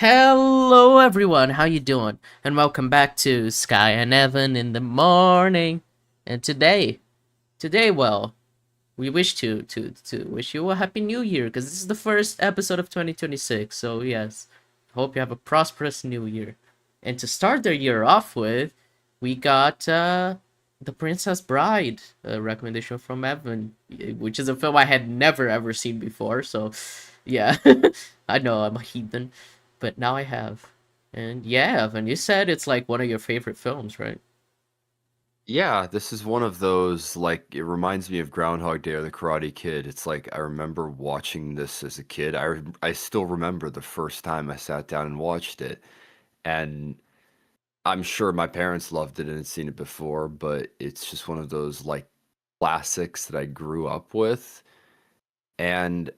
Hello everyone, how you doing? And welcome back to Skye and Evan in the morning. And today, well, we wish to wish you a happy new year because this is the first episode of 2026. So yes, hope you have a prosperous new year. And to start the year off with, we got The Princess Bride, a recommendation from Evan, which is a film I had never ever seen before. So yeah, I know I'm a heathen, but now I have. And yeah, Evan, you said it's like one of your favorite films, right? Yeah, this is one of those, like, it reminds me of Groundhog Day or The Karate Kid. It's like I remember watching this as a kid. I still remember the first time I sat down and watched it. And I'm sure my parents loved it and had seen it before, but it's just one of those, like, classics that I grew up with. And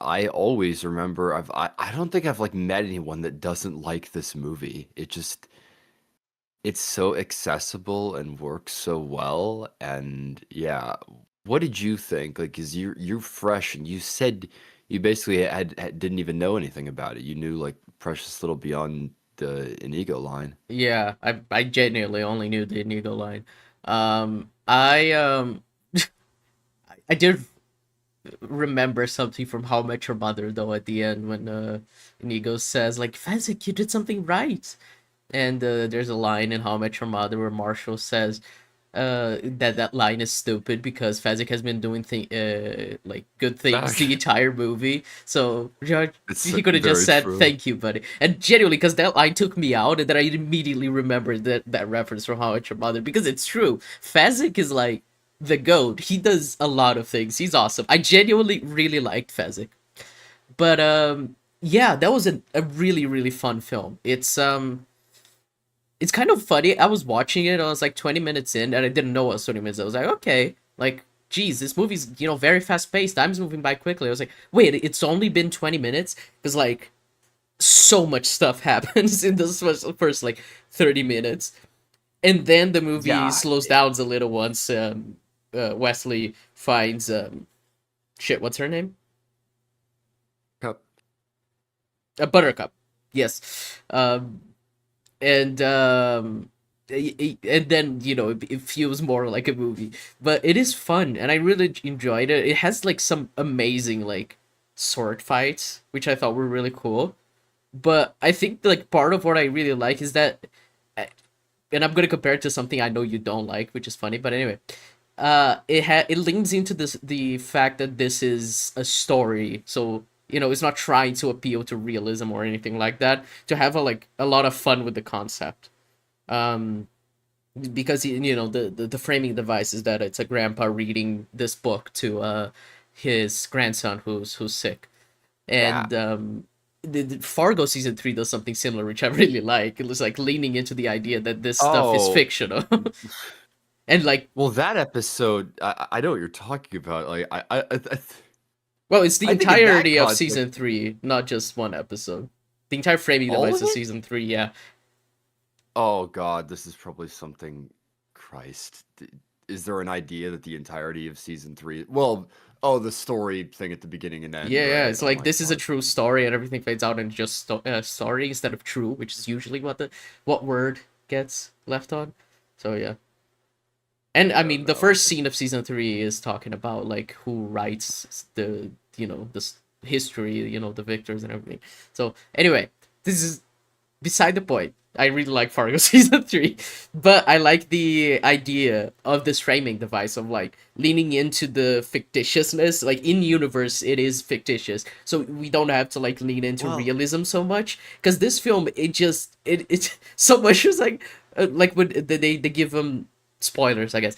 I always remember I don't think I've like met anyone that doesn't like this movie. It's so accessible and works so well. And yeah, what did you think? Like, 'cause you're fresh and you said you basically didn't even know anything about it. You knew like Precious Little Beyond the Inigo line. Yeah, I genuinely only knew the Inigo line. I I did remember something from How I Met Your Mother though at the end when Inigo says like Fezzik, you did something right. And there's a line in How I Met Your Mother where Marshall says that line is stupid because Fezzik has been doing like good things the entire movie. So George, It's he could have just very said true. thank you, buddy. And genuinely, because that line took me out, and then I immediately remembered that reference from How I Met Your Mother because it's true. Fezzik is like the goat. He does a lot of things. He's awesome. I genuinely really liked Fezzik. But yeah, that was a really really fun film. It's kind of funny. I was watching it. I was like 20 minutes in, and I didn't know what was 20 minutes. I was like, okay, like, geez, this movie's very fast paced. Time's moving by quickly. I was like, wait, it's only been 20 minutes because like so much stuff happens in this first like 30 minutes, and then the movie Yeah. slows down a little once Wesley finds shit. What's her name? Cup. Buttercup. Yes. And and then it feels more like a movie, but it is fun and I really enjoyed it. It has like some amazing like sword fights which I thought were really cool, but I think like part of what I really like is that uh, and I'm gonna compare it to something I know you don't like, which is funny, but anyway, it leans into this the fact that this is a story, so it's not trying to appeal to realism or anything like that, to have a lot of fun with the concept. um because the framing device is that it's a grandpa reading this book to his grandson who's sick. Yeah. And the Fargo season 3 does something similar, which I really like. It was like leaning into the idea that this stuff is Oh, fictional. And like, well, that episode, I know what you're talking about. Like, well, it's the I think in that entirety of context, season 3, not just one episode. The entire framing all device of is it. season 3, yeah. Oh God, this is probably something. Christ, is there an idea that the entirety of season three? Well, oh, the story thing at the beginning and end, Yeah, yeah, right? it's Oh like my this is a God. true story and everything fades out and just story instead of true, which is usually what word gets left on. So yeah. And I I don't mean, the know. first scene of season 3 is talking about like who writes this history, the victors and everything. So anyway, this is beside the point. I really like Fargo season 3, but I like the idea of this framing device of like leaning into the fictitiousness. Like in universe, it is fictitious, so we don't have to like lean into Well, realism so much. Because this film, it so much is like when they give them spoilers, I guess.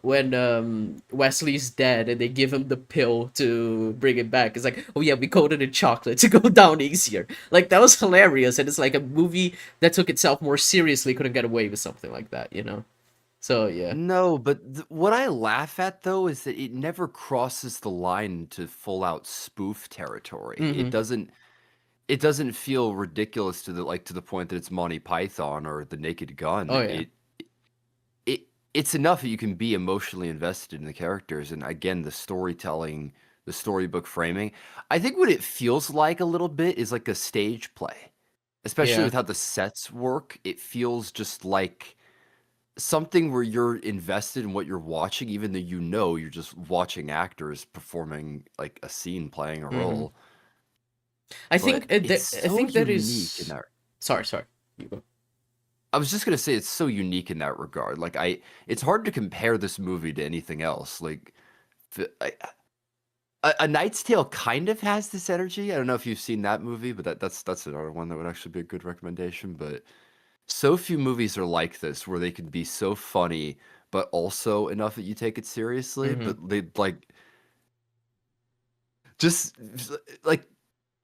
When Wesley's dead and they give him the pill to bring it back, it's like, oh yeah, we coated in chocolate to go down easier. Like that was hilarious, and it's like a movie that took itself more seriously couldn't get away with something like that. So yeah. no, but what I laugh at though is that it never crosses the line to full out spoof territory. Mm-hmm. It doesn't feel ridiculous to the point that it's Monty Python or The Naked Gun. Oh yeah. It's enough that you can be emotionally invested in the characters, and again, the storytelling the storybook framing. I think what it feels like a little bit is like a stage play, especially Yeah. with how the sets work. It feels just like something where you're invested in what you're watching, even though you know you're just watching actors performing like a scene, playing a Hmm. role. I But think it's I so think that unique in is. that. Sorry. You go. I was just gonna say it's so unique in that regard. Like it's hard to compare this movie to anything else. Like a Knight's Tale kind of has this energy. I don't know if you've seen that movie, but that's another one that would actually be a good recommendation. But so few movies are like this where they can be so funny, but also enough that you take it seriously. Hmm. But they like just like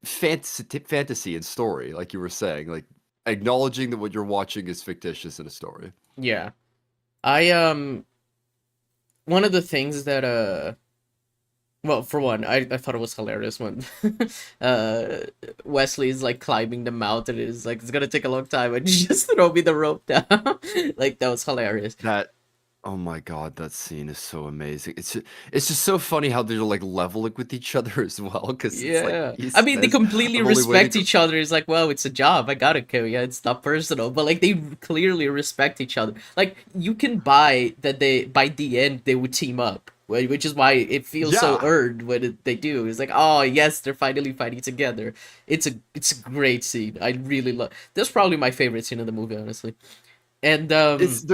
fantasy and story, like you were saying, like acknowledging that what you're watching is fictitious in a story. Yeah. I one of the things that well, for one, I thought it was hilarious when uh Wesley is like climbing the mountain. It's like it's gonna take a long time, and you just throw me the rope down. Like that was hilarious. That Oh my god, that scene is so amazing. It's just so funny how they're like leveling with each other as well, because it's like Yeah, he I mean they says, completely "I'm only waiting respect to." each other. It's like, well, it's a job. I gotta kill you. It's not personal, but like they clearly respect each other. Like you can buy that they by the end they would team up, which is why it feels so Yeah, earned when they do. It's like, oh yes, they're finally fighting together. It's a great scene. I really love. That's probably my favorite scene in the movie, honestly. And it's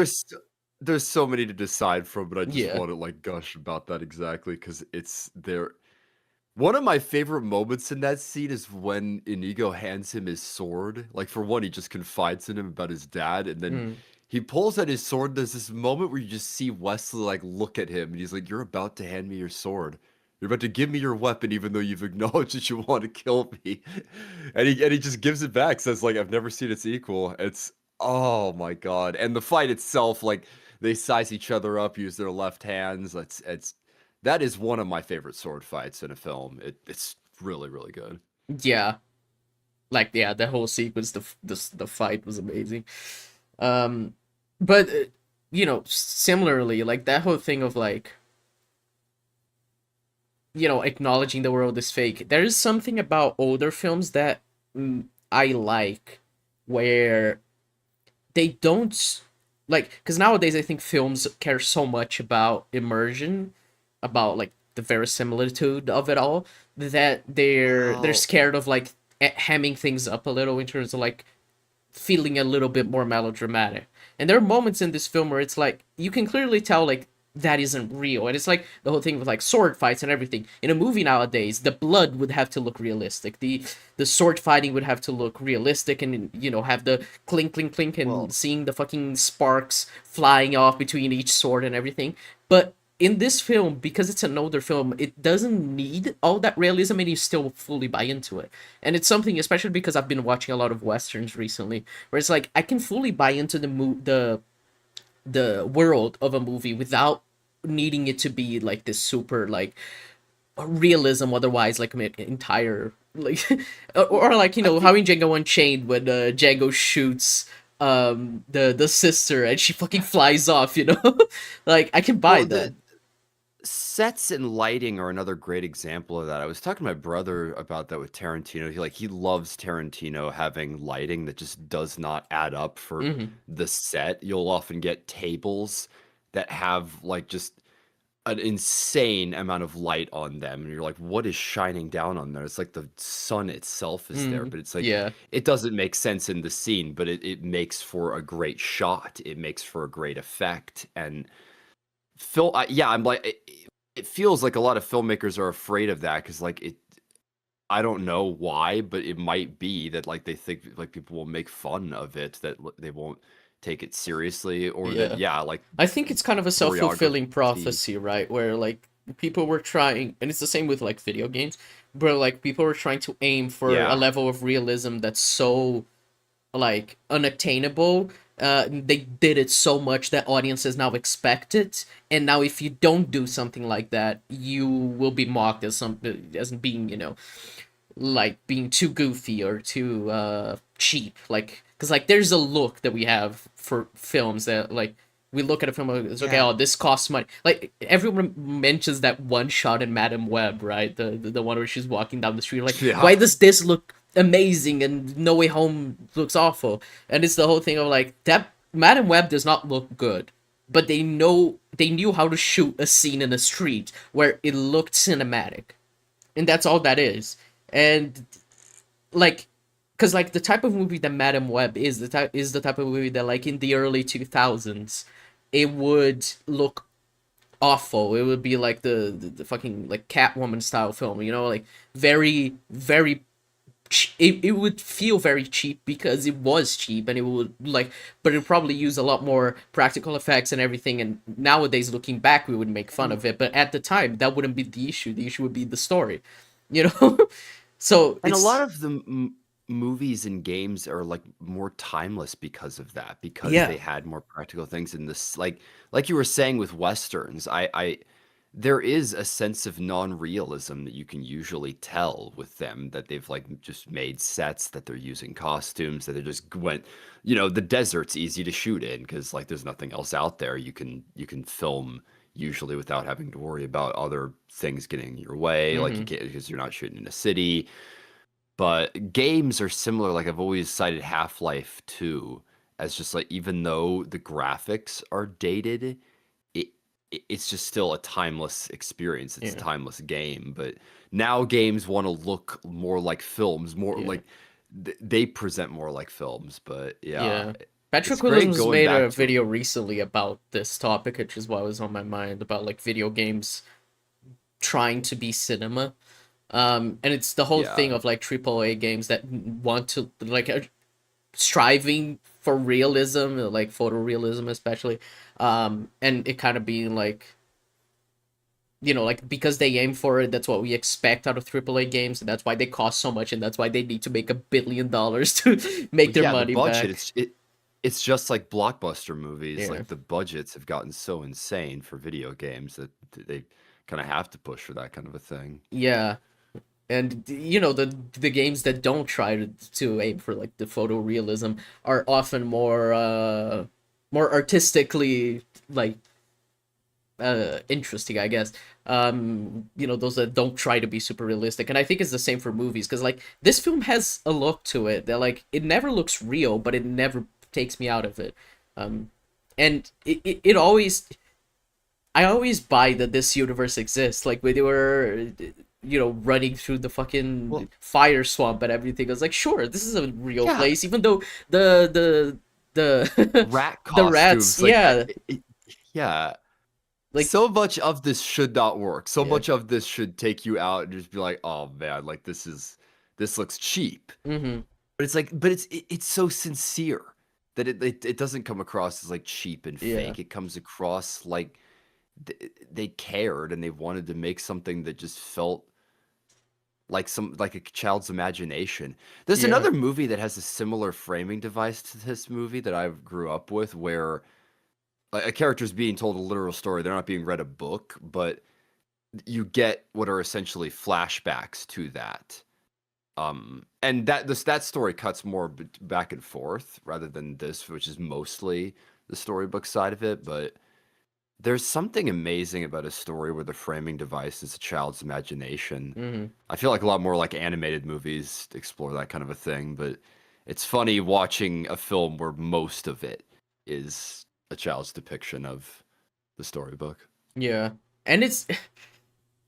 there's so many to decide from, but I just yeah. want to like gush about that exactly because it's there. One of my favorite moments in that scene is when Inigo hands him his sword. Like, for one, he just confides in him about his dad, and then Mm. he pulls out his sword. There's this moment where you just see Wesley, like, look at him, and he's like, "You're about to hand me your sword. You're about to give me your weapon, even though you've acknowledged that you want to kill me." And he just gives it back, says, like, "I've never seen its equal." It's, oh my God. And the fight itself, like, they size each other up, use their left hands. That is one of my favorite sword fights in a film. It's really, really good. Yeah, like yeah, the whole sequence, the fight was amazing. Um, but similarly, like that whole thing of like acknowledging the world is fake. There is something about older films that I like, where they don't like because nowadays I think films care so much about immersion, about like the verisimilitude of it all that they're Well, scared of like hamming things up a little in terms of like feeling a little bit more melodramatic. And there are moments in this film where it's like you can clearly tell like that isn't real. And it's like the whole thing with like sword fights and everything. In a movie nowadays, the blood would have to look realistic. The sword fighting would have to look realistic and have the clink clink clink and well, seeing the fucking sparks flying off between each sword and everything. But in this film, because it's an older film, it doesn't need all that realism and you still fully buy into it. And it's something, especially because I've been watching a lot of westerns recently, where it's like I can fully buy into the world of a movie without needing it to be like this super like realism otherwise like an entire like or like I how think, in Django Unchained when Django shoots the sister and she fucking flies off, like I can buy well, that. the sets and lighting are another great example of that. I was talking to my brother about that with Tarantino. He loves Tarantino having lighting that just does not add up for Hmm. the set. You'll often get tables that have like just an insane amount of light on them, and you're like, what is shining down on there? It's like the sun itself is there, Hmm. but it's like Yeah. it doesn't make sense in the scene, but it makes for a great shot. It makes for a great effect. And yeah, I'm like it feels like a lot of filmmakers are afraid of that because like it I don't know why, but it might be that like they think like people will make fun of it, that they won't take it seriously, or that Yeah. yeah, like I think it's kind of a self-fulfilling choreography. prophecy, right? Where like people were trying, and it's the same with like video games, where like people were trying to aim for a Yeah. level of realism that's so like unattainable. They did it so much that audiences now expect it, and now if you don't do something like that, you will be mocked as as being like being too goofy or too cheap. Like because like there's a look that we have for films that like We look at a film, it's okay. Yeah. Oh, this costs money. Like everyone mentions that one shot in Madame Web, right? The one where she's walking down the street. Like, Yeah. why does this look amazing and No Way Home looks awful? And it's the whole thing of like that Madame Web does not look good, but they knew how to shoot a scene in a street where it looked cinematic, and that's all that is. And like, because like the type of movie that Madame Web is the type of movie that like in the early 2000s it would look awful. It would be like the fucking like Catwoman style film, you know, like very it would feel very cheap because it was cheap, and it would like, but it probably use a lot more practical effects and everything, and nowadays looking back we would make fun And of it, but at the time that wouldn't be the issue. The issue would be the story, you know. So a lot it's of the movies and games are like more timeless because of that, because yeah. they had more practical things in this, like you were saying with westerns. I there is a sense of non-realism that you can usually tell with them, that they've like just made sets, that they're using costumes, that they just went, the desert's easy to shoot in because like there's nothing else out there. You can film usually without having to worry about other things getting in your way, like you Mm-hmm. can't, because you're not shooting in a city. But games are similar. Like I've always cited Half-Life 2 as just like, even though the graphics are dated, it it's just still a timeless experience. It's a Yeah. timeless game. But now games want to look more like films, more Yeah. like they present more like films. But yeah, Yeah. Patrick it's great Williams going made a back to video recently about this topic, which is what was on my mind, about like video games trying to be cinema. And it's the whole thing yeah. of like AAA games that want to like are striving for realism, like photorealism especially. And it kind of being like, like because they aim for it, that's what we expect out of AAA games, and that's why they cost so much, and that's why they need to make $1 billion to make Well, their yeah, the money budget, back. it's just like blockbuster movies. Yeah. Like the budgets have gotten so insane for video games that they kind of have to push for that kind of a thing. Yeah. And the games that don't try to aim for like the photorealism are often more artistically like interesting, I guess. Those that don't try to be super realistic, and I think it's the same for movies, because like this film has a look to it that like it never looks real, but it never takes me out of it. um and it always, I always buy that this universe exists. Like when they were, running through the fucking Well, fire swamp and everything, I was like, sure, this is a real yeah, place, even though the rat the rats, costumes, like yeah, yeah. like, So much of this should not work. So yeah, much of this should take you out and just be like, oh man, like this looks cheap. mm-hmm, But it's like, but it's so sincere that it doesn't come across as like cheap and yeah, fake. It comes across like they cared and they wanted to make something that just felt like a child's imagination. There's yeah, another movie that has a similar framing device to this movie that I grew up with, where like, a character is being told a literal story. They're not being read a book, but you get what are essentially flashbacks to that. And that story cuts more back and forth rather than this, which is mostly the storybook side of it. But there's something amazing about a story where the framing device is a child's imagination. mm-hmm, I feel like a lot more like animated movies explore that kind of a thing, but it's funny watching a film where most of it is a child's depiction of the storybook. yeah. And it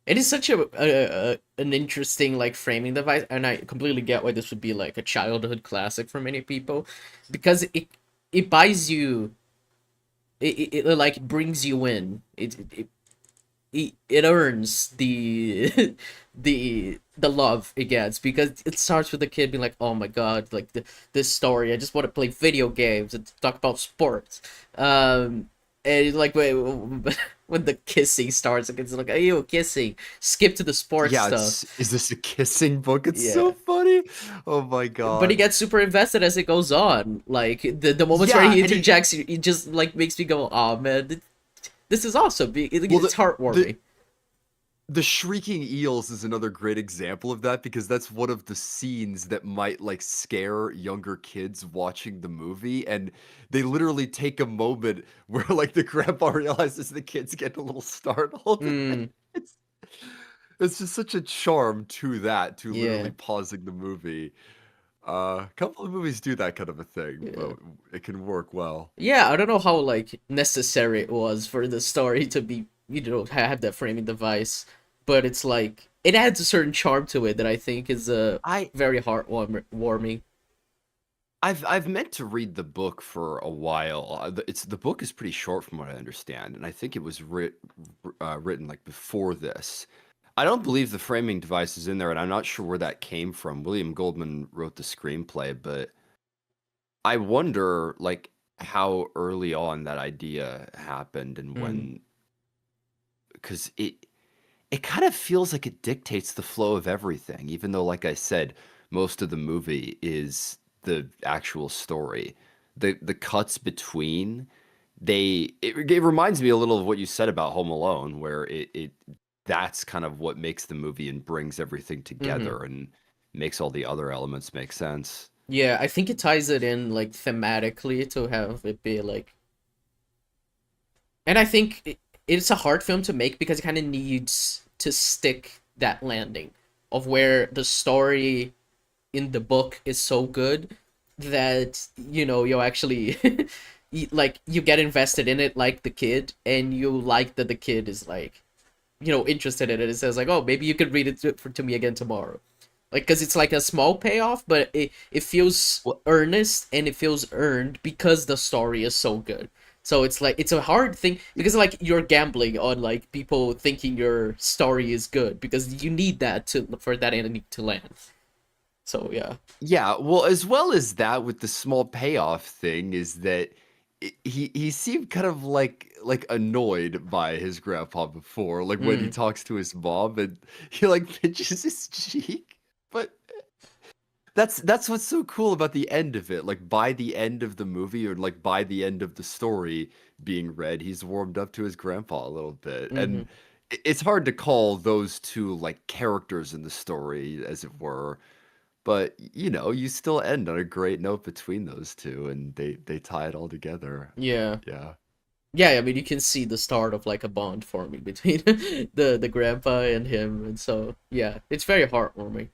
is such an interesting like framing device, and I completely get why this would be like a childhood classic for many people, because it buys you, it like brings you in. It earns the love it gets, because it starts with the kid being like, oh my god, like this story, I just want to play video games and talk about sports. And like when the kissing starts, it's like, you kissing, skip to the sports Yeah, stuff. is this a kissing book? It's Yeah, so funny. Oh my but he god. gets super invested as it goes on. Like the moments where Yeah, he and interjects, he just like makes me go, oh man, this is awesome. well It's heartwarming. The shrieking eels is another great example of that because that's one of the scenes that might like scare younger kids watching the movie, and they literally take a moment where like the grandpa realizes the kids get a little startled. Mm, It's it's just such a charm to that, to literally yeah, pausing the movie. A couple of movies do that kind of a thing, yeah. but it can work well. Yeah, I don't know how like necessary it was for the story to be, have that framing device, but it's like it adds a certain charm to it that I think is I very heartwarming. I've meant to read the book for a while. The book is pretty short from what I understand, and I think it was written like before this. I don't believe the framing device is in there, and I'm not sure where that came from. William Goldman wrote the screenplay, but I wonder like how early on that idea happened and Mm, when, because it kind of feels like it dictates the flow of everything, even though, like I said, most of the movie is the actual story. The cuts between it reminds me a little of what you said about Home Alone, where it that's kind of what makes the movie and brings everything mm-hmm. together and makes all the other elements make sense. Yeah, I think it ties it in like thematically to have it be like, and I think it's a hard film to make because it kind of needs to stick that landing of where the story in the book is so good that you actually like you get invested in it like the kid, and you like that the kid is like interested in it. It says like, oh, maybe you could read it to me again tomorrow, like because it's like a small payoff, but it feels Well, earnest and it feels earned because the story is so good. So it's like it's a hard thing because like you're gambling on like people thinking your story is good because you need that to for that ending to land. So yeah. yeah, well, as well as that, with the small payoff thing, is that he seemed kind of like annoyed by his grandpa before, like when he Mm, talks to his mom and he like pinches his cheek. But that's what's so cool about the end of it. Like by the end of the movie, or like by the end of the story being read, he's warmed up to his grandpa a little bit, mm-hmm. and it's hard to call those two like characters in the story, as it were. But, you still end on a great note between those two, and they tie it all together. Yeah. Yeah. Yeah, I mean you can see the start of like a bond forming between the grandpa and him, and so yeah, it's very heartwarming.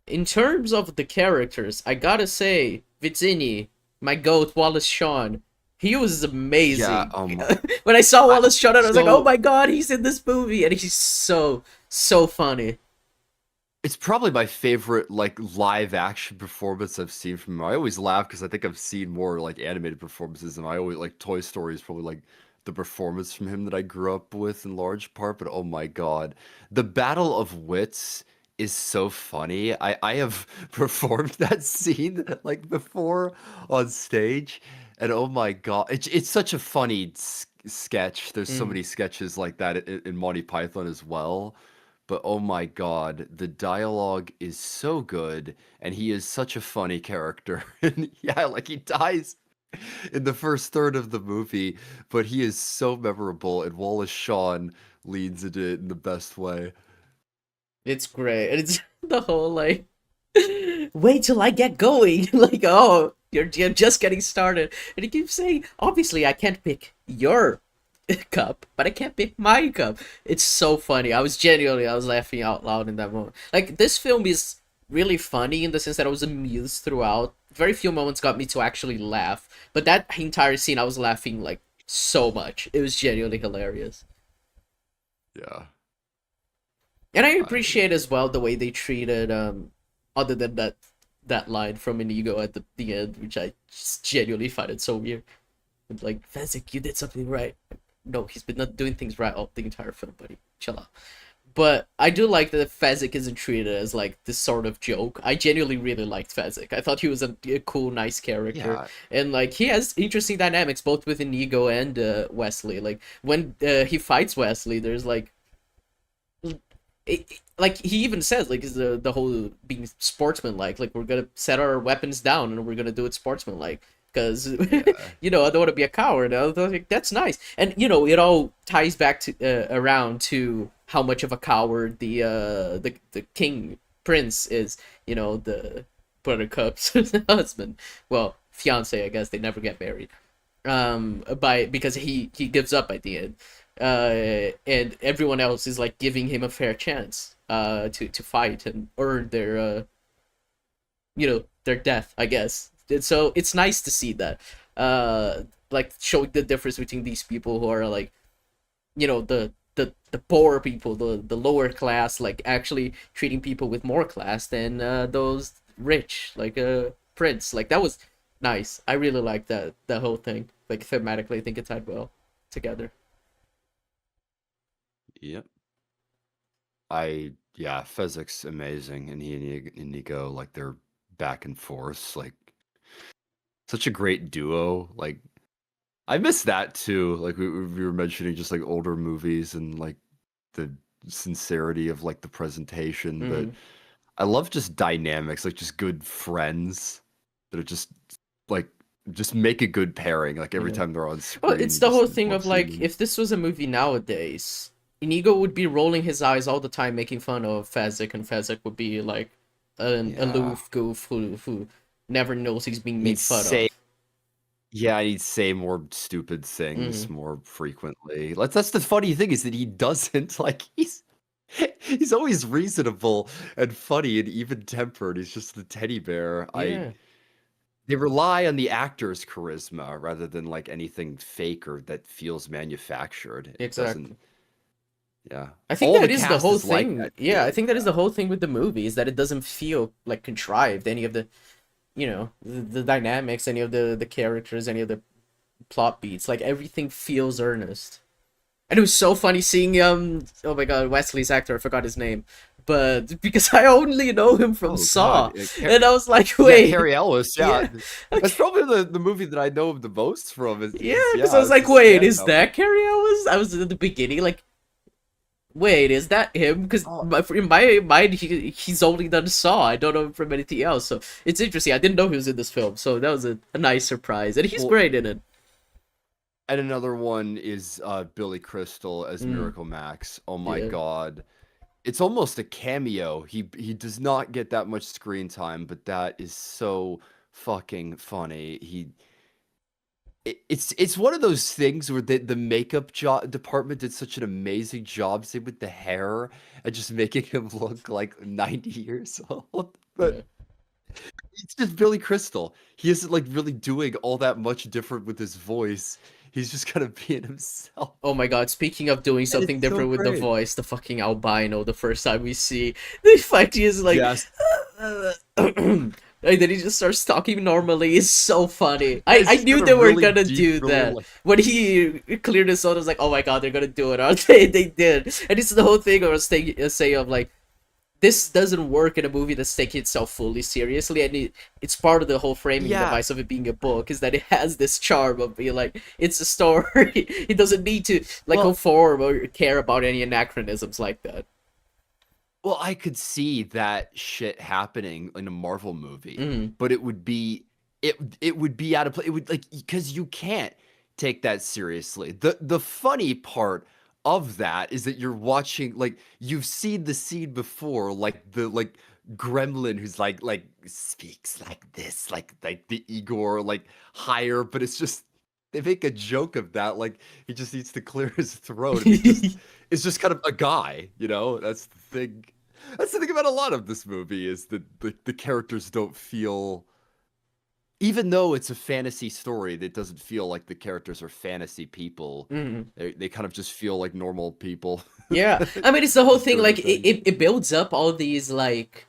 In terms of the characters, I gotta say, Vizzini, my goat, Wallace Shawn, he was Yeah, amazing. When I saw I Wallace Shawn, I was like, oh so my god, he's in this movie, and he's so funny. it's probably my favorite like live action performance I've seen from him. I always laugh because I think I've seen more like animated performances, and I always like Toy Story is probably like the performance from him that I grew up with in large part. But oh my God, the Battle of Wits is so funny. I have performed that scene like before on stage, and oh my God, it's such a funny sketch. There's so Mm. many sketches like that in Monty Python as well. But oh my God, the dialogue is so good, and he is such a funny character. And yeah, like he dies in the first third of the movie, but he is so memorable, and Wallace Shawn leads into it in the best way. It's great. And it's the whole like wait till I get going. Like, oh, you're just getting started. And he keeps saying, obviously I can't pick your cup, but I can't pick my cup. It's so funny. I was laughing out loud in that moment. Like this film is really funny in the sense that I was amused throughout. Very few moments got me to actually laugh. But that entire scene I was laughing like so much. It was genuinely hilarious. Yeah. And I I appreciate as well the way they treated other than that line from Inigo at the end, which I just genuinely find it so weird. Like, Fezzik, you did something right. No, he's been not doing things right all the entire film, buddy. Chill out. But I do like that Fezzik isn't treated as like this sort of joke. I genuinely really liked Fezzik. I thought he was a cool, nice character, yeah, and like he has interesting dynamics both with Inigo and Wesley. Like when he fights Wesley, there's like like he even says like is the whole being sportsmanlike, like we're gonna set our weapons down and we're gonna do it sportsmanlike. because Yeah. I don't want to be a coward. I was like, that's nice, and it all ties back to around to how much of a coward the king prince is. The Buttercup's husband, well, fiance, I guess. They never get married. Because he gives up at the end, and everyone else is like giving him a fair chance to fight and earn their death, I guess. And so it's nice to see that, like showing the difference between these people who are like, the poor people, the lower class, like actually treating people with more class than those rich, like prince. Like that was nice. I really like that whole thing. Like thematically, I think it tied well together. Yep. Yeah, Fezzik's amazing, and he and Inigo, like they're back and forth, like such a great duo. Like I miss that too. Like we were mentioning just like older movies and like the sincerity of like the presentation, but Mm, I love just dynamics, like just good friends that are like just make a good pairing. Like every yeah. time they're on Well, screen, it's you the just whole thing love of seeing like, them. if this was a movie nowadays, Inigo would be rolling his eyes all the time, making fun of Fezzik, and Fezzik would be like an Yeah. aloof goof who never knows he's being He'd made fun say of. Yeah, he'd say more stupid things Mm, more frequently. Like that's the funny thing is that he doesn't like he's always reasonable and funny and even tempered. He's just the teddy bear. yeah, They rely on the actor's charisma rather than like anything fake or that feels manufactured. It doesn't. exactly. Yeah, I think all that the is the cast whole is like thing. that Yeah, I too. think that is the Yeah. whole thing with the movie, is that it doesn't feel like contrived. Any of the dynamics, any of the characters, any of the plot beats, like everything feels earnest. And it was so funny seeing oh my god, Wesley's actor, I forgot his name. But because I only know him from Oh God. Saw. And I was like, Yeah, wait, Carrie Ellis. Yeah, yeah. that's Okay. probably the movie that I know him the most from. Yeah, because I Yeah, was it's a like, wait, is standout. that Carrie Ellis? I was at the beginning like, wait, is that him? Because Oh, in my mind, he's only done Saw. I don't know him from anything else. So it's interesting. I didn't know he was in this film. So that was a nice surprise. And he's well, great in it. and another one is Billy Crystal as Mm, Miracle Max. Oh my yeah. God. It's almost a cameo. He does not get that much screen time, but that is so fucking funny. It's one of those things where the makeup job department did such an amazing job, say with the hair and just making him look like 90 years old. Yeah. But it's just Billy Crystal. He isn't like really doing all that much different with his voice. He's just kind of being himself. Oh my god, speaking of doing And something it's so different with the great. voice, the fucking albino, the first time we see the fact he is like Yes. and then he just starts talking normally. It's so funny. Yeah, I he's just knew got a they were really gonna deep, do really that. like When he cleared his throat, I was like, oh my god, they're gonna do it, aren't they? They did. And it's the whole thing I was saying of like, this doesn't work in a movie that's taking itself fully seriously, and it's part of the whole framing yeah. device of it being a book, is that it has this charm of being like, it's a story. It doesn't need to like Well, conform or care about any anachronisms like that. Well, I could see that shit happening in a Marvel movie, Mm, but it would be out of place. It would like because you can't take that seriously. The funny part of that is that you're watching like you've seen the scene before, like the like gremlin who's like speaks like this, like the Igor like higher, but it's just they make a joke of that, like he just needs to clear his throat, and he just is just kind of a guy, you know? That's the thing. That's the thing about a lot of this movie is that the characters don't feel, even though it's a fantasy story, that doesn't feel like the characters are fantasy people. mm. They kind of just feel like normal people Yeah, I mean, it's the whole just thing. doing their Like, thing. it builds up all these like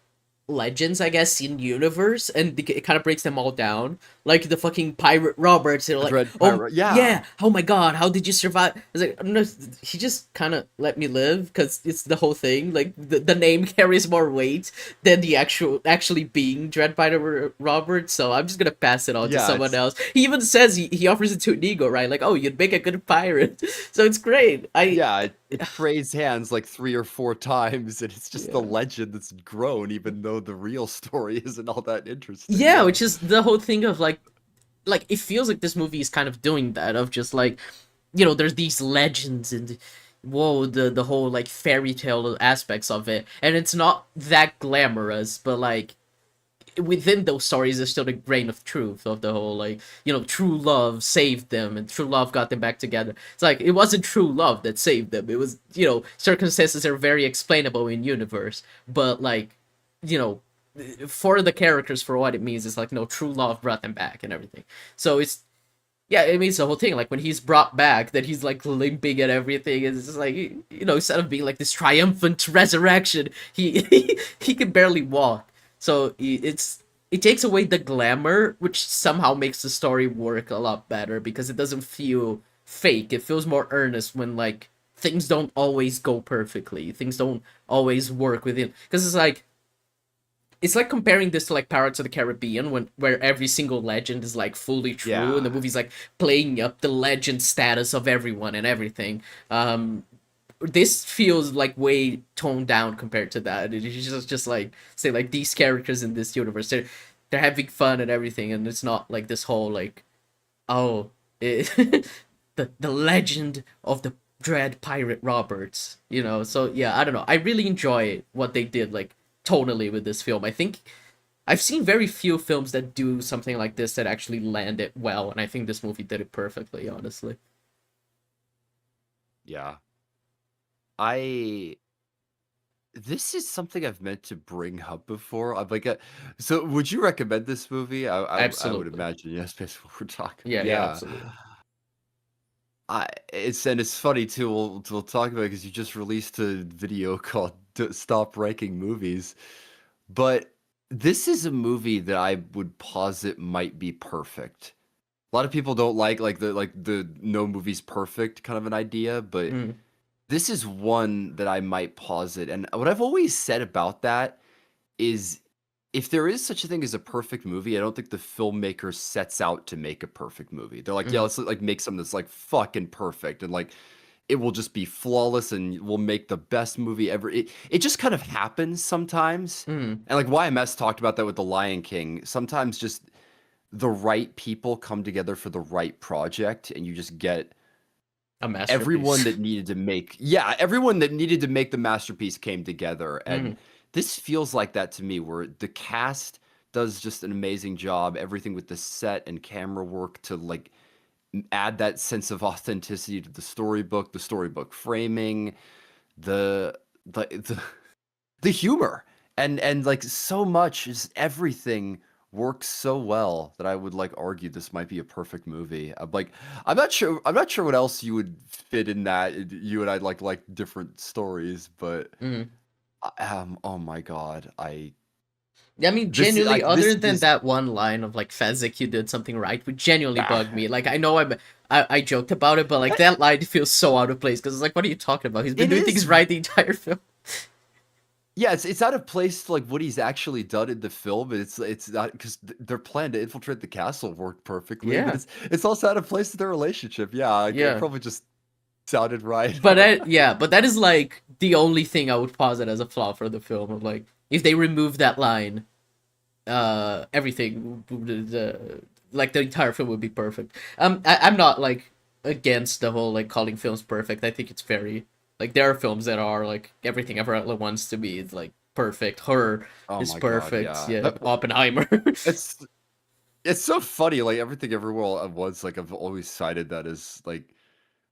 legends, I guess, in universe, and it kind of breaks them all down. Like the fucking pirate Roberts, they're The like, Dread oh Pirate, yeah, yeah, oh my god, how did you survive? I was like, no, he just kind of let me live, because it's the whole thing. Like the name carries more weight than the actually being Dread Pirate Roberts, so I'm just gonna pass it on to yeah. someone It's else. He even says he offers it to Inigo, right? Like, oh, you'd make a good pirate, so it's great. yeah. It trays hands like 3 or 4 times, and it's just a Yeah. legend that's grown, even though the real story isn't all that interesting. Yeah, Yeah. which is the whole thing of like, like it feels like this movie is kind of doing that of just like, there's these legends and whoa, the whole like fairy tale aspects of it, and it's not that glamorous, but like within those stories there's still the grain of truth of the whole like, true love saved them and true love got them back together. It's like it wasn't true love that saved them. It was, circumstances are very explainable in universe, but like, you know for the characters, for what it means, it's like no, true love brought them back and everything. So it's, yeah, it means the whole thing. Like when he's brought back, that he's like limping and everything. It's just like, instead of being like this triumphant resurrection, he can barely walk. So it takes away the glamour, which somehow makes the story work a lot better because it doesn't feel fake. It feels more earnest when like things don't always go perfectly. Things don't always work within, because it's like comparing this to like Pirates of the Caribbean, where every single legend is like fully true, and the Yeah. movie's like playing up the legend status of everyone and everything. This feels like way toned down compared to that. It's just like say like these characters in this universe, they're having fun and everything, and it's not like this whole like, oh, it, the legend of the dread pirate Roberts, So yeah, I don't know. I really enjoy what they did like tonally with this film. I think I've seen very few films that do something like this that actually land it well, and I think this movie did it perfectly, honestly. Yeah. I This is something I've meant to bring up before. I'm like, so would you recommend this movie? I would Absolutely. imagine yes, based on what we're talking about. Yeah, yeah, Yeah. absolutely. It's funny too. We'll talk about it because you just released a video called "Stop Ranking Movies," but this is a movie that I would posit might be perfect. A lot of people don't like the no movie's perfect kind of an idea, but Mm, this is one that I might posit. And what I've always said about that is if there is such a thing as a perfect movie, I don't think the filmmaker sets out to make a perfect movie. They're like, yeah, mm, let's like make something that's like fucking perfect and like it will just be flawless and we'll make the best movie ever. It just kind of happens sometimes. mm. And like YMS talked about that with The Lion King. Sometimes just the right people come together for the right project and you just get A everyone masterpiece. that needed to make yeah, everyone that needed to make the masterpiece came together, and Mm, this feels like that to me, where the cast does just an amazing job, everything with the set and camera work to, like, add that sense of authenticity to the storybook framing, the the the humor, and, like, so much is everything works so well that I would, like, argue this might be a perfect movie. I'm not sure what else you would fit in that. You and I like different stories, but, mm. oh my god, I Yeah, I mean, this is genuinely, like, other than this that one line of like Fezzik, you did something right, would genuinely bug ah, me. Like, I know I joked about it, but like that line feels so out of place because it's like, what are you talking about? He's been it doing things is right the entire film. yeah, it's out of place to, like, what he's actually done in the film, and it's not 'cause their plan to infiltrate the castle worked perfectly, but Yeah, it's also out of place to their relationship. Yeah, it yeah. probably just sounded right. But that is like the only thing I would posit as a flaw for the film. Of like, if they remove that line, everything, like the entire film would be perfect. I'm not like against the whole like calling films perfect. I think it's very like there are films that are like everything ever at once to be is like perfect. Her Oh is my god, perfect. yeah. Yeah, Oppenheimer. It's it's so funny, like, Everything Everywhere at Once, like, I've always cited that as, like,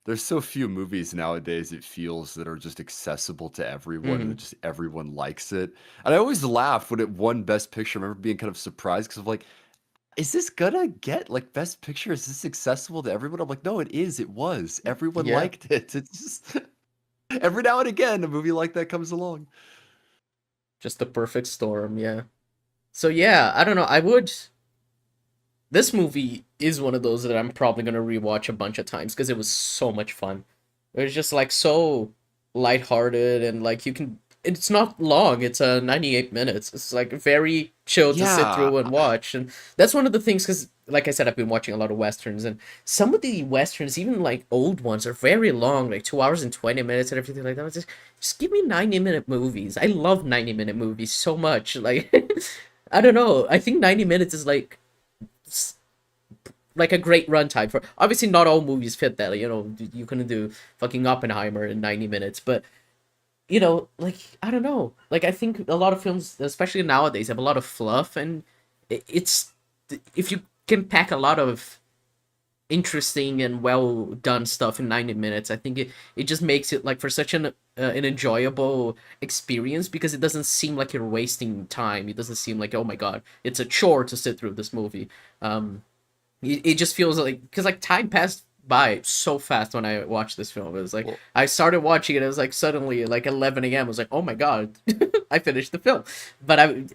there's so few movies nowadays, it feels, that are just accessible to everyone and Hmm. just everyone likes it, and I always laugh when it won Best Picture. I remember being kind of surprised because 'cause I'm like, "Is this gonna get, like, Best Picture? Is this accessible to everyone?" I'm like, "No, it is, it was. Everyone Yeah, liked it." It's just every now and again, a movie like that comes along. just the perfect storm. Yeah. So yeah, I don't know. I would. This movie is one of those that I'm probably gonna rewatch a bunch of times because it was so much fun. It was just like so lighthearted and like you can. It's not long. It's 98 minutes. It's like very chill to sit Yeah. through and watch, and that's one of the things. Because, like I said, I've been watching a lot of westerns, and some of the westerns, even like old ones, are very long, like 2 hours and 20 minutes and everything like that. It's just give me 90-minute movies. I love 90-minute movies so much. Like, I don't know. I think 90 minutes is like like a great runtime for. Obviously, not all movies fit that. Like, you know, you couldn't do fucking Oppenheimer in 90 minutes, but you know, like I don't know. Like I think a lot of films, especially nowadays, have a lot of fluff, and it's if you can pack a lot of interesting and well done stuff in 90 minutes, I think it just makes it like for such an enjoyable experience because it doesn't seem like you're wasting time. It doesn't seem like, oh my god, it's a chore to sit through this movie. It just feels like, because like time passed by so fast when I watched this film. It was like Well, I started watching it, it was like suddenly like 11 a.m. I was like, oh my god, I finished the film. But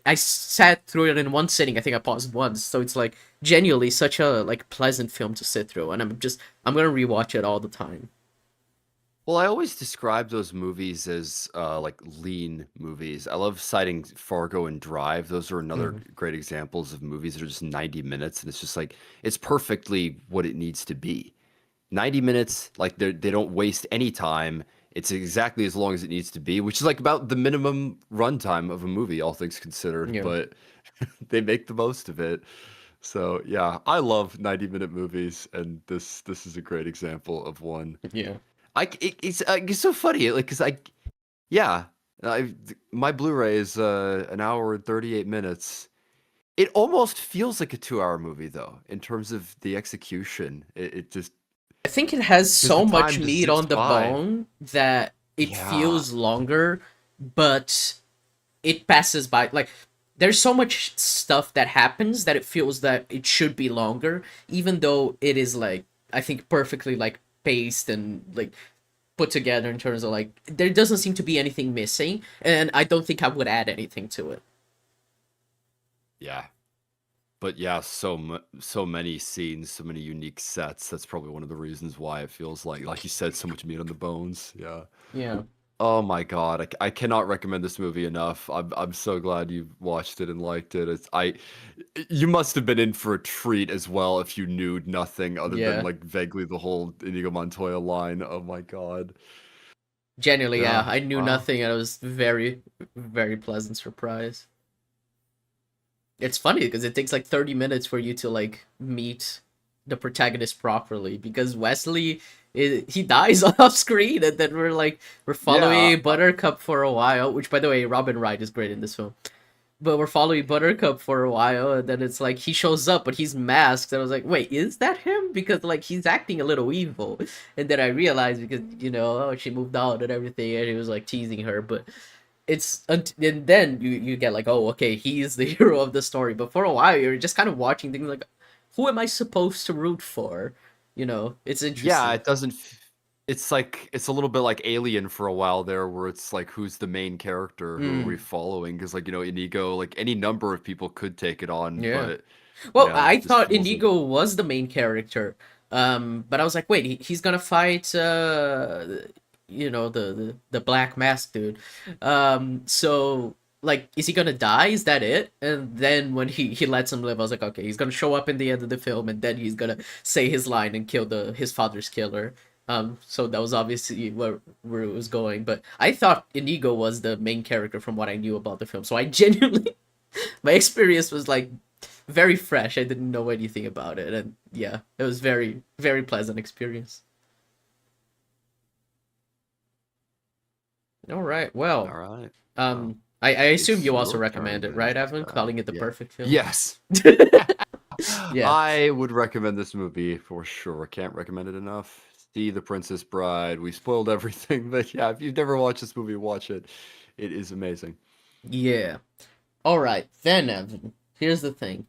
I sat through it in one sitting. I think I paused once, so it's like genuinely such a like pleasant film to sit through, and I'm gonna rewatch it all the time. well, I always describe those movies as like lean movies. I love citing Fargo and Drive. Those are another Mhm. great examples of movies that are just 90 minutes, and it's just like it's perfectly what it needs to be. 90 minutes, like they don't waste any time. It's exactly as long as it needs to be, which is like about the minimum runtime of a movie, all things considered, Yeah, but they make the most of it. So yeah, I love 90-minute movies, and this is a great example of one. yeah. It's so funny, like, cause yeah, my Blu-ray is an hour and 38 minutes. It almost feels like a 2-hour movie though, in terms of the execution. It just I think it has because the so much time just meat zips on the by. bone that it Yeah. feels longer, but it passes by. Like there's so much stuff that happens that it feels that it should be longer, even though it is like I think perfectly like paced and like put together in terms of like there doesn't seem to be anything missing, and I don't think I would add anything to it. Yeah. But yeah, so many scenes, so many unique sets. That's probably one of the reasons why it feels like you said, so much meat on the bones. Yeah. Yeah. Oh my God, I cannot recommend this movie enough. I'm so glad you watched it and liked it. You must have been in for a treat as well if you knew nothing other than Yeah. like vaguely the whole Inigo Montoya line. Oh my God. Genuinely, yeah. Yeah. I knew Wow. nothing and it was very pleasant surprise. It's funny because it takes like 30 minutes for you to like meet the protagonist properly because Wesley he dies off screen, and then we're Yeah. following Buttercup for a while, which by the way Robin Wright is great in this film. But we're following Buttercup for a while, and then it's like he shows up, but he's masked. And I was like, wait, is that him? Because like he's acting a little evil. And then I realized because oh, she moved out and everything, and he was like teasing her. But and then you get like, oh, okay, he's the hero of the story. But for a while, you're just kind of watching things like, who am I supposed to root for? It's Yeah, interesting. it's like it's a little bit like Alien for a while there, where it's like who's the main character, who are we Mm, following? Because like Inigo, like any number of people could take it on, yeah. but Well, yeah, I this thought wasn't. Inigo was the main character. But I was like, wait, he's gonna fight the black mask dude. So like is he gonna die? Is that it? And then when he lets him live, I was like, okay, he's gonna show up in the end of the film and then he's gonna say his line and kill the his father's killer. So that was obviously where it was going. But I thought Inigo was the main character from what I knew about the film. So I genuinely my experience was like very fresh. I didn't know anything about it, and yeah, it was very pleasant experience. All right, All well, right. Well, I assume it's you also your turn recommend it, then, right, Evan? Sky. Calling it the Yeah. perfect film. Yes. Yeah, I would recommend this movie for sure. Can't recommend it enough. See The Princess Bride. We spoiled everything, but yeah, if you've never watched this movie, watch it. It is amazing. yeah. All right, then Evan. Here's the thing.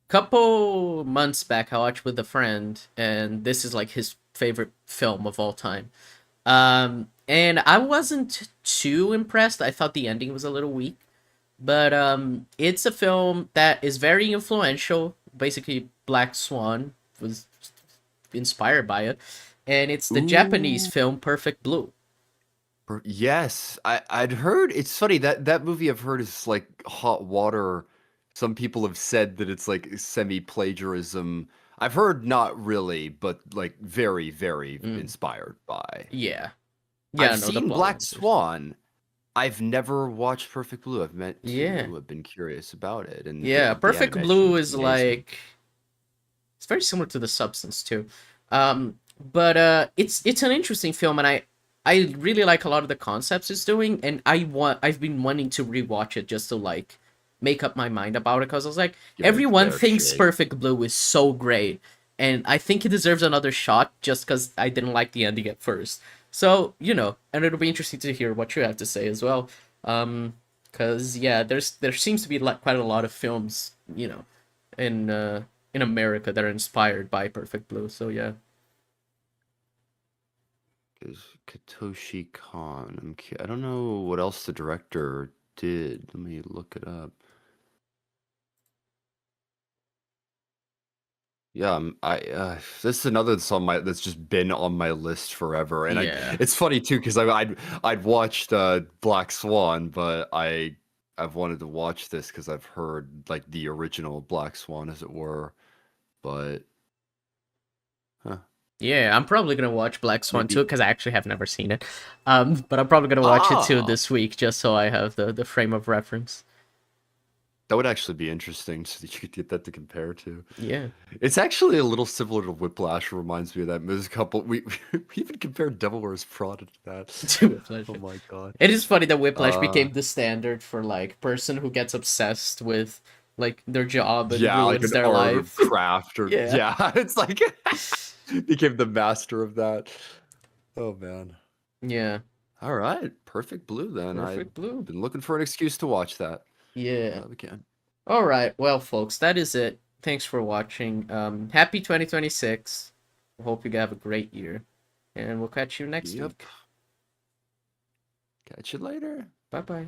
Couple months back, I watched with a friend, and this is like his favorite film of all time. And I wasn't too impressed. I thought the ending was a little weak. But it's a film that is very influential. Basically, Black Swan was inspired by it, and it's the Japanese Ooh. film Perfect Blue. Yes, I'd heard. It's funny that that movie I've heard is like hot water. Some people have said that it's like semi-plagiarism. I've heard not really, but like very, very Mm, inspired by. yeah, yeah, I've no, the seen plot Black lines are so. Swan. I've never watched Perfect Blue. I've meant Yeah, to. I've been curious about it, and yeah. the Perfect animation Blue looks is amazing. like It's very similar to The Substance too. But it's an interesting film, and I really like a lot of the concepts it's doing, and I've been wanting to rewatch it just to like make up my mind about it, because I was like, Give it a everyone fair thinks shake. Perfect Blue is so great, and I think it deserves another shot just because I didn't like the ending at first. So, and it'll be interesting to hear what you have to say as well. Because yeah, there seems to be like quite a lot of films, in America that are inspired by Perfect Blue. So yeah. Is Katoshi Kon. I don't know what else the director did. Let me look it up. Yeah, this is another that's just been on my list forever, and Yeah. it's funny too because I'd watched Black Swan, but I've wanted to watch this because I've heard like the original Black Swan, as it were, but huh, Yeah, I'm probably gonna watch Black Swan too maybe because I actually have never seen it. But I'm probably gonna watch it too ah, this week just so I have the frame of reference. that would actually be interesting so that you could get that to compare to. Yeah. It's actually a little similar to Whiplash. Reminds me of that. There's a couple we even compared Devil Wears Prada to that. To Whiplash. Oh my god. It is funny that Whiplash Uh became the standard for like person who gets obsessed with like their job and yeah, like ruins an their art or life. craft or Yeah. yeah, it's like became the master of that. Oh man. Yeah. All right, Perfect Blue then. I've Perfect Blue. been looking for an excuse to watch that. Yeah. Glad we can. All right. Well, folks, that is it. Thanks for watching. Happy 2026. Hope you have a great year. And we'll catch you next Yep. week. Catch you later. Bye bye.